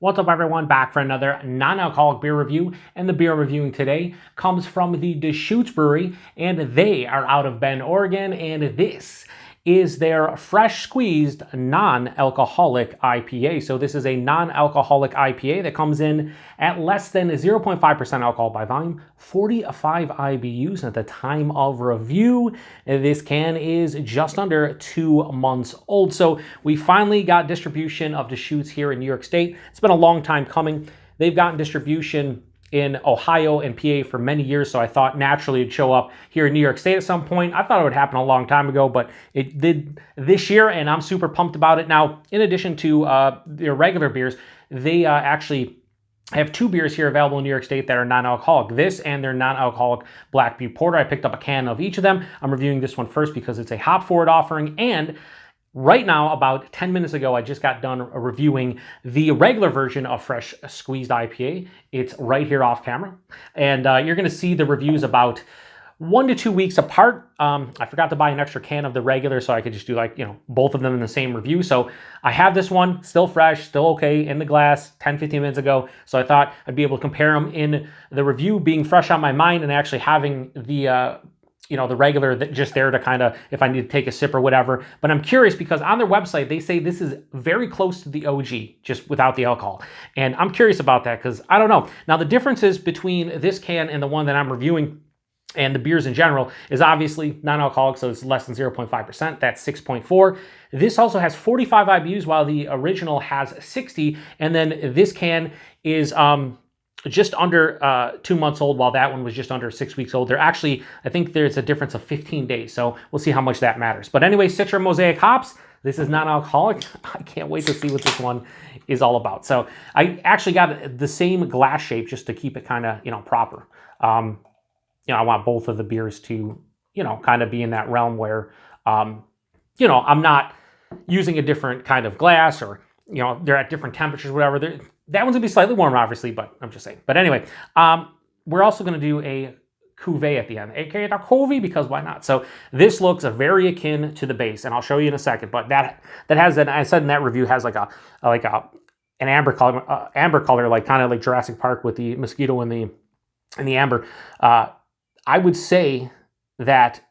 What's up, everyone? Back for another non-alcoholic beer review, and the beer I'm reviewing today comes from the Deschutes Brewery, and they are out of Bend, Oregon, and this is their Fresh Squeezed Non-Alcoholic IPA. So this is a non-alcoholic IPA that comes in at less than 0.5% alcohol by volume, 45 IBUs at the time of review. This can is just under 2 months old. So we finally got distribution of Deschutes here in New York State. It's been a long time coming. They've gotten distribution in Ohio and PA for many years, so I thought naturally it'd show up here in New York State at some point. I thought it would happen a long time ago, but it did this year, and I'm super pumped about it. Now, in addition to their regular beers, they actually have 2 beers here available in New York State that are non-alcoholic. This and their non-alcoholic black butte porter. I picked up a can of each of them. I'm reviewing this one first because it's a hop-forward offering, and right now, about 10 minutes ago, I just got done reviewing the regular version of Fresh Squeezed IPA. It's right here off camera. And you're going to see the reviews about 1 to 2 weeks apart. I forgot to buy an extra can of the regular so I could just do both of them in the same review. So I have this one still fresh, still okay in the glass 10, 15 minutes ago. So I thought I'd be able to compare them in the review, being fresh on my mind and actually having the the regular just there to kind of, if I need to take a sip or whatever. But I'm curious because on their website, they say this is very close to the OG, just without the alcohol. And I'm curious about that because I don't know. Now, the differences between this can and the one that I'm reviewing and the beers in general is obviously non-alcoholic, so it's less than 0.5%. That's 6.4. This also has 45 IBUs, while the original has 60. And then this can is just under 2 months old, while that one was just under 6 weeks old. They're actually, I think there's a difference of 15 days, so we'll see how much that matters. But anyway, Citra and Mosaic hops. This is non-alcoholic. I can't wait to see what this one is all about. So I actually got the same glass shape just to keep it kind of, proper. I want both of the beers to, kind of be in that realm where, I'm not using a different kind of glass or, they're at different temperatures, whatever. That one's gonna be slightly warmer, obviously, but I'm just saying. But anyway, we're also gonna do a cuvee at the end, aka the cuvee, because why not? So this looks very akin to the base, and I'll show you in a second. But that has that. I said in that review has an amber color, like kind of like Jurassic Park with the mosquito and the amber. I would say that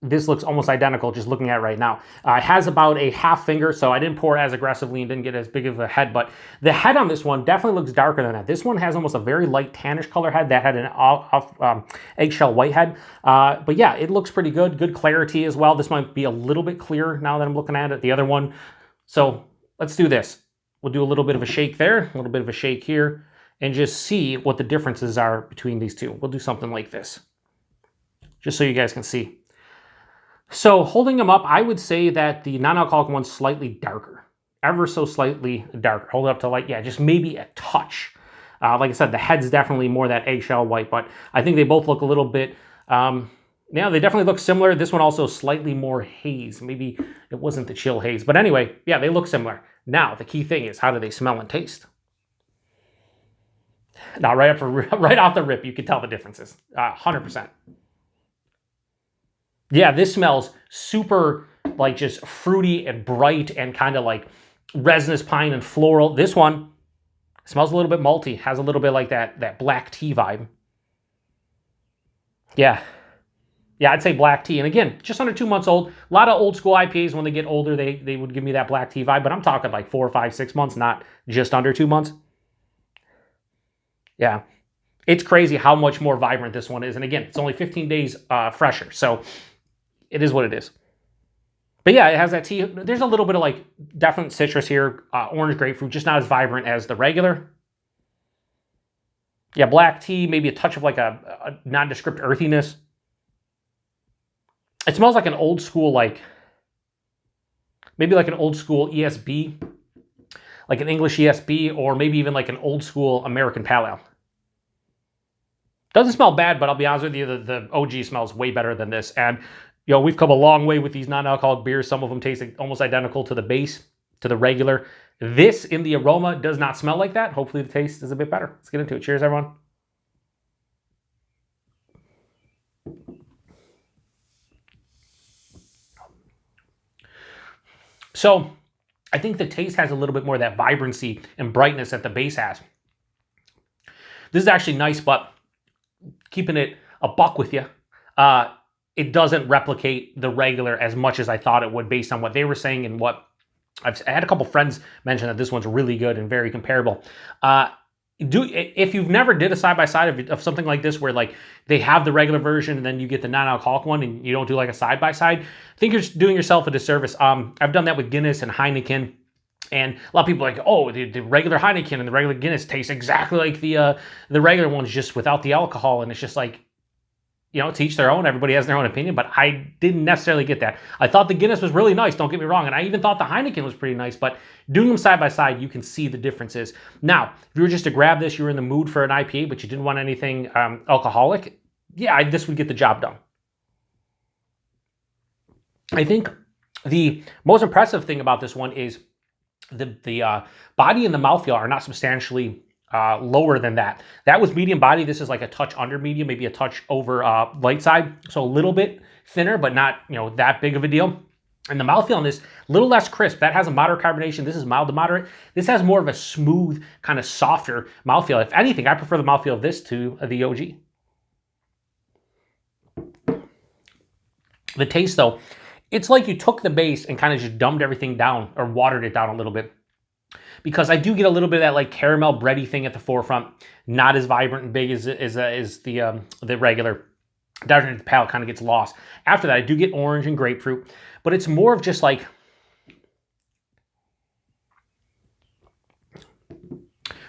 this looks almost identical just looking at it right now. It has about a half finger, so I didn't pour as aggressively and didn't get as big of a head, but the head on this one definitely looks darker than that. This one has almost a very light tannish color head. That had an eggshell white head. But yeah, it looks pretty good. Good clarity as well. This might be a little bit clearer now that I'm looking at it. The other one. So let's do this. We'll do a little bit of a shake there, a little bit of a shake here, and just see what the differences are between these two. We'll do something like this, just so you guys can see. So holding them up, I would say that the non-alcoholic one's slightly darker, ever so slightly darker. Hold it up to just maybe a touch. Like I said, the head's definitely more that eggshell white, but I think they both look a little bit, they definitely look similar. This one also slightly more haze. Maybe it wasn't the chill haze, but anyway, yeah, they look similar. Now, the key thing is, how do they smell and taste? Now, right off the rip, you can tell the differences, 100%. Yeah, this smells super just fruity and bright and kind of like resinous pine and floral. This one smells a little bit malty, has a little bit like that black tea vibe. Yeah, I'd say black tea. And again, just under 2 months old. A lot of old school IPAs, when they get older, they would give me that black tea vibe, but I'm talking like 4, 5, 6 months, not just under 2 months. Yeah. It's crazy how much more vibrant this one is. And again, it's only 15 days fresher. So it is what it is. But yeah, it has that tea. There's a little bit of definite citrus here. Orange grapefruit, just not as vibrant as the regular. Yeah, black tea, maybe a touch of a nondescript earthiness. It smells like an old school, maybe like an old school ESB, like an English ESB, or maybe even like an old school American Pale Ale. Doesn't smell bad, but I'll be honest with you, the OG smells way better than this. And, we've come a long way with these non-alcoholic beers. Some of them taste almost identical to the base, to the regular. This, in the aroma, does not smell like that. Hopefully the taste is a bit better. Let's get into it. Cheers, everyone. So I think the taste has a little bit more of that vibrancy and brightness that the base has. This is actually nice, but keeping it a buck with you, it doesn't replicate the regular as much as I thought it would based on what they were saying and what I had a couple friends mention that this one's really good and very comparable. If you've never did a side-by-side of something like this where like they have the regular version and then you get the non-alcoholic one and you don't do like a side-by-side, I think you're doing yourself a disservice. I've done that with Guinness and Heineken, and a lot of people are like, oh, the regular Heineken and the regular Guinness taste exactly like the regular ones, just without the alcohol. And it's just like, you know, to each their own. Everybody has their own opinion, but I didn't necessarily get that. I thought the Guinness was really nice, don't get me wrong, and I even thought the Heineken was pretty nice, but doing them side by side, you can see the differences. Now, if you were just to grab this, you were in the mood for an IPA, but you didn't want anything alcoholic, yeah, this would get the job done. I think the most impressive thing about this one is the body and the mouthfeel are not substantially lower than that. That was medium body. This is like a touch under medium, maybe a touch over light side. So a little bit thinner, but not, you know, that big of a deal. And the mouthfeel on this, a little less crisp. That has a moderate carbonation. This is mild to moderate. This has more of a smooth, kind of softer mouthfeel. If anything, I prefer the mouthfeel of this to the OG. The taste though, it's like you took the base and kind of just dumbed everything down or watered it down a little bit. Because I do get a little bit of that like caramel bready thing at the forefront, not as vibrant and big as the regular. Down the palate kind of gets lost. After that, I do get orange and grapefruit, but it's more of just like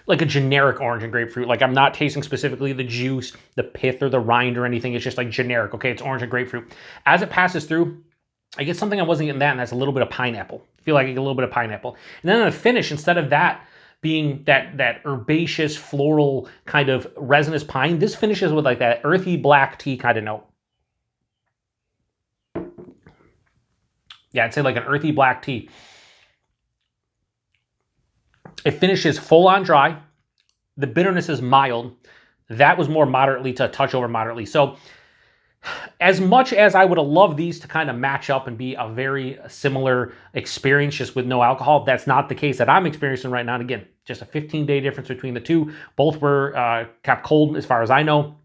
a generic orange and grapefruit. Like I'm not tasting specifically the juice, the pith, or the rind or anything. It's just like generic. Okay, it's orange and grapefruit. As it passes through, I get something I wasn't getting that, and that's a little bit of pineapple. I feel like I get a little bit of pineapple. And then on the finish, instead of that being that herbaceous, floral kind of resinous pine, this finishes with like that earthy black tea kind of note. Yeah, I'd say like an earthy black tea. It finishes full on dry. The bitterness is mild. That was more moderately to a touch over moderately. So as much as I would have loved these to kind of match up and be a very similar experience just with no alcohol, that's not the case that I'm experiencing right now. And again, just a 15-day difference between the two. Both were kept cold as far as I know.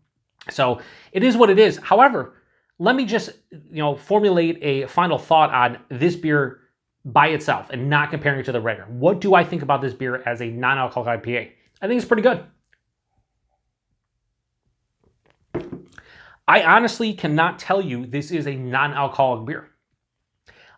So it is what it is. However, let me just, formulate a final thought on this beer by itself and not comparing it to the regular. What do I think about this beer as a non-alcoholic IPA? I think it's pretty good. I honestly cannot tell you this is a non-alcoholic beer.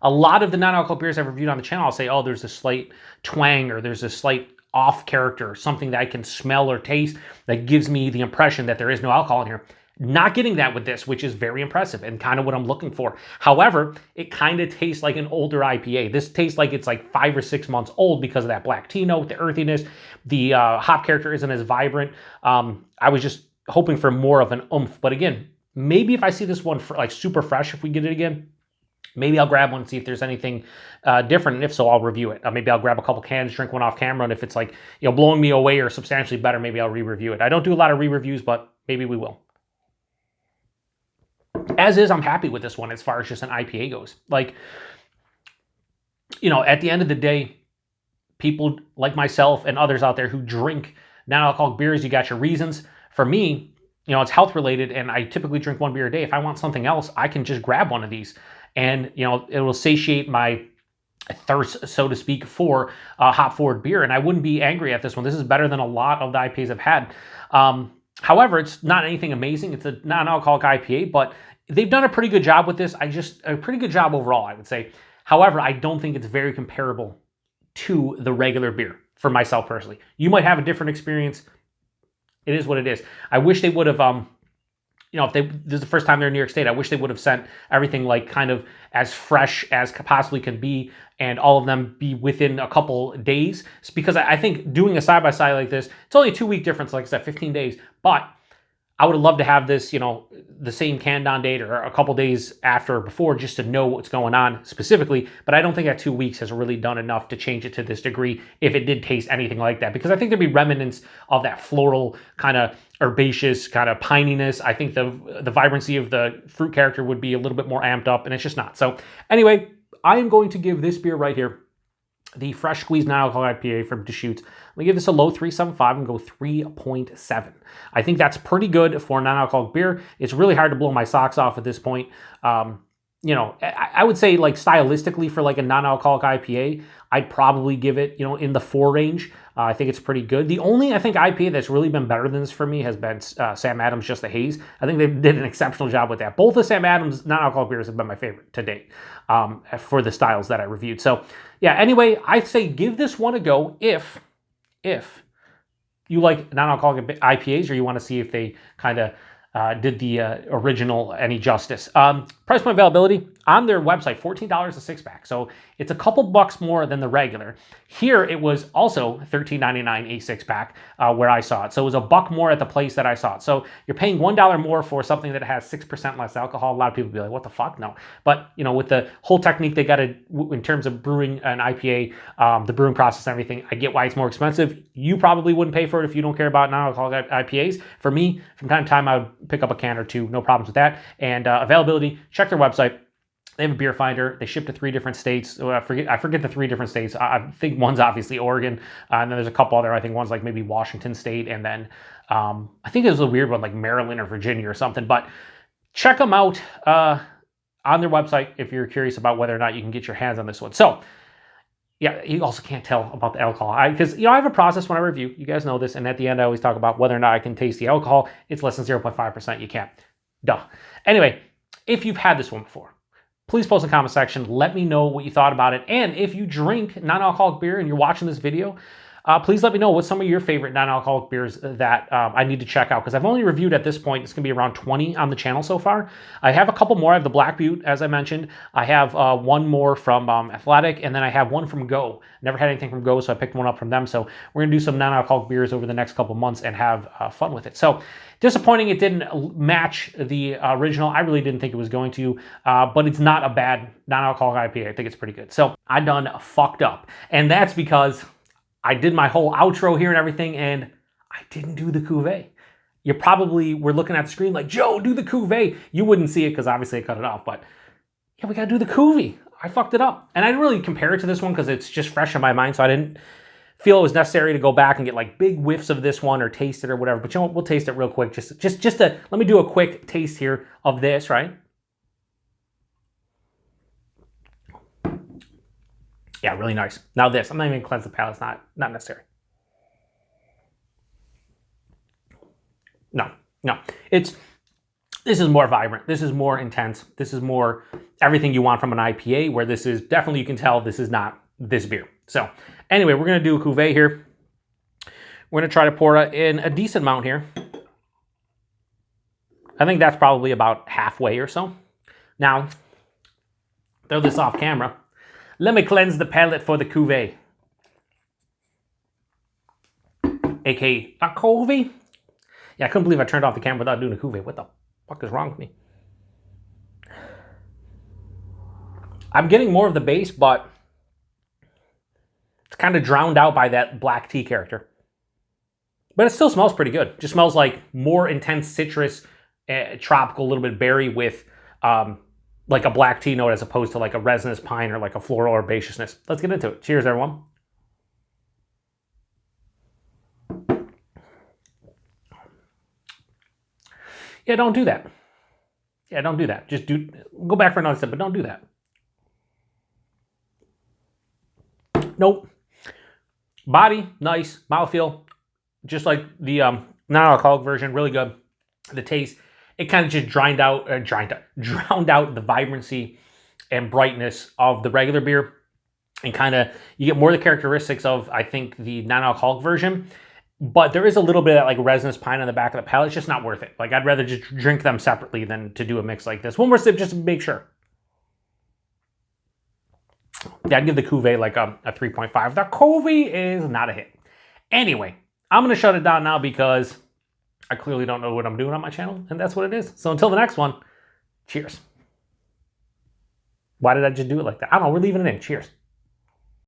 A lot of the non-alcoholic beers I've reviewed on the channel, I'll say, oh, there's a slight twang or there's a slight off character or something that I can smell or taste that gives me the impression that there is no alcohol in here. Not getting that with this, which is very impressive and kind of what I'm looking for. However, it kind of tastes like an older IPA. This tastes like it's like 5 or 6 months old because of that black tea note, the earthiness. The hop character isn't as vibrant. I was just hoping for more of an oomph. But again, maybe if I see this one like super fresh, if we get it again, maybe I'll grab one and see if there's anything different. And if so, I'll review it. Maybe I'll grab a couple cans, drink one off camera. And if it's like, blowing me away or substantially better, maybe I'll re-review it. I don't do a lot of re-reviews, but maybe we will. As is, I'm happy with this one as far as just an IPA goes. Like, at the end of the day, people like myself and others out there who drink non-alcoholic beers, you got your reasons. For me, it's health related and I typically drink one beer a day. If I want something else, I can just grab one of these and, it will satiate my thirst, so to speak, for hop forward beer. And I wouldn't be angry at this one. This is better than a lot of the IPAs I've had. However, it's not anything amazing. It's a non-alcoholic IPA, but they've done a pretty good job with this. A pretty good job overall, I would say. However, I don't think it's very comparable to the regular beer for myself personally. You might have a different experience. It is what it is. I wish they would have, if this is the first time they're in New York State, I wish they would have sent everything like kind of as fresh as possibly can be and all of them be within a couple days. It's because I think doing a side-by-side like this, it's only a 2-week difference, like I said, 15 days, but I would have loved to have this, the same canned on date or a couple days after or before just to know what's going on specifically. But I don't think that 2 weeks has really done enough to change it to this degree if it did taste anything like that. Because I think there'd be remnants of that floral kind of herbaceous kind of pininess. I think the vibrancy of the fruit character would be a little bit more amped up and it's just not. So anyway, I am going to give this beer right here the Fresh Squeezed Non-Alcoholic IPA from Deschutes. Let me give this a low 3.75 and go 3.7. I think that's pretty good for non-alcoholic beer. It's really hard to blow my socks off at this point. You know, I would say like stylistically for like a non-alcoholic IPA, I'd probably give it, you know, in the 4 range. I think it's pretty good. The only, I think, IPA that's really been better than this for me has been Sam Adams Just the Haze. I think they did an exceptional job with that. Both the Sam Adams non-alcoholic beers have been my favorite to date for the styles that I reviewed. So yeah, anyway, I'd say give this one a go if you like non-alcoholic IPAs or you want to see if they kind of did the original any justice. Price point availability on their website, $14 a 6-pack. So it's a couple bucks more than the regular. Here it was also $13.99 a 6-pack where I saw it. So it was a buck more at the place that I saw it. So you're paying $1 more for something that has 6% less alcohol. A lot of people be like, what the fuck? No. But you know, with the whole technique they got to, in terms of brewing an IPA, the brewing process and everything, I get why it's more expensive. You probably wouldn't pay for it if you don't care about non-alcoholic IPAs. For me, from time to time, I would pick up a can or two, no problems with that. And availability, check their website. They have a beer finder. They ship to 3 different states. I forget the 3 different states. I think one's obviously Oregon, and then there's a couple other. I think one's like maybe Washington State, and then I think it was a weird one like Maryland or Virginia or something. But check them out on their website if you're curious about whether or not you can get your hands on this one. So yeah, you also can't tell about the alcohol because you know I have a process when I review. You guys know this, and at the end I always talk about whether or not I can taste the alcohol. It's less than 0.5%. You can't. Duh. Anyway, if you've had this one before, please post in the comment section. Let me know what you thought about it. And if you drink non-alcoholic beer and you're watching this video, please let me know what some of your favorite non-alcoholic beers that I need to check out. Because I've only reviewed at this point, it's going to be around 20 on the channel so far. I have a couple more. I have the Black Butte, as I mentioned. I have one more from Athletic, and then I have one from Go. Never had anything from Go, so I picked one up from them. So we're going to do some non-alcoholic beers over the next couple months and have fun with it. So disappointing it didn't match the original. I really didn't think it was going to, but it's not a bad non-alcoholic IPA. I think it's pretty good. So I done fucked up. And that's because I did my whole outro here and everything, and I didn't do the cuvee. You probably were looking at the screen like, Joe, do the cuvee. You wouldn't see it because obviously I cut it off, but yeah, we got to do the cuvee. I fucked it up. And I didn't really compare it to this one because it's just fresh in my mind, so I didn't feel it was necessary to go back and get like big whiffs of this one or taste it or whatever. But you know what? We'll taste it real quick. Just to, let me do a quick taste here of this, right? Yeah, really nice. Now this, I'm not even gonna cleanse the palate. It's not necessary. No. This is more vibrant. This is more intense. This is more everything you want from an IPA, where this is definitely, you can tell this is not this beer. So anyway, we're gonna do a cuvee here. We're gonna try to pour in a decent amount here. I think that's probably about halfway or so. Now, throw this off camera. Let me cleanse the palate for the cuvee. AKA a cuvee. Yeah, I couldn't believe I turned off the camera without doing a cuvee. What the fuck is wrong with me? I'm getting more of the base, but it's kind of drowned out by that black tea character. But it still smells pretty good. Just smells like more intense citrus, tropical, a little bit berry with like a black tea note as opposed to like a resinous pine or like a floral herbaceousness. Let's get into it. Cheers, everyone. Yeah, don't do that. Yeah, don't do that. Just go back for another sip, but don't do that. Nope. Body, nice. Mouthfeel, just like the non-alcoholic version, really good. The taste, it kind of just drowned out the vibrancy and brightness of the regular beer, and kind of you get more of the characteristics of, I think, the non-alcoholic version. But there is a little bit of like resinous pine on the back of the palate. It's just not worth it. Like, I'd rather just drink them separately than to do a mix like this. One more sip just to make sure. Yeah, I'd give the cuvee like a 3.5. The cuvee is not a hit. Anyway, I'm going to shut it down now because I clearly don't know what I'm doing on my channel, and that's what it is. So until the next one, cheers. Why did I just do it like that? I don't know. We're leaving it in. Cheers.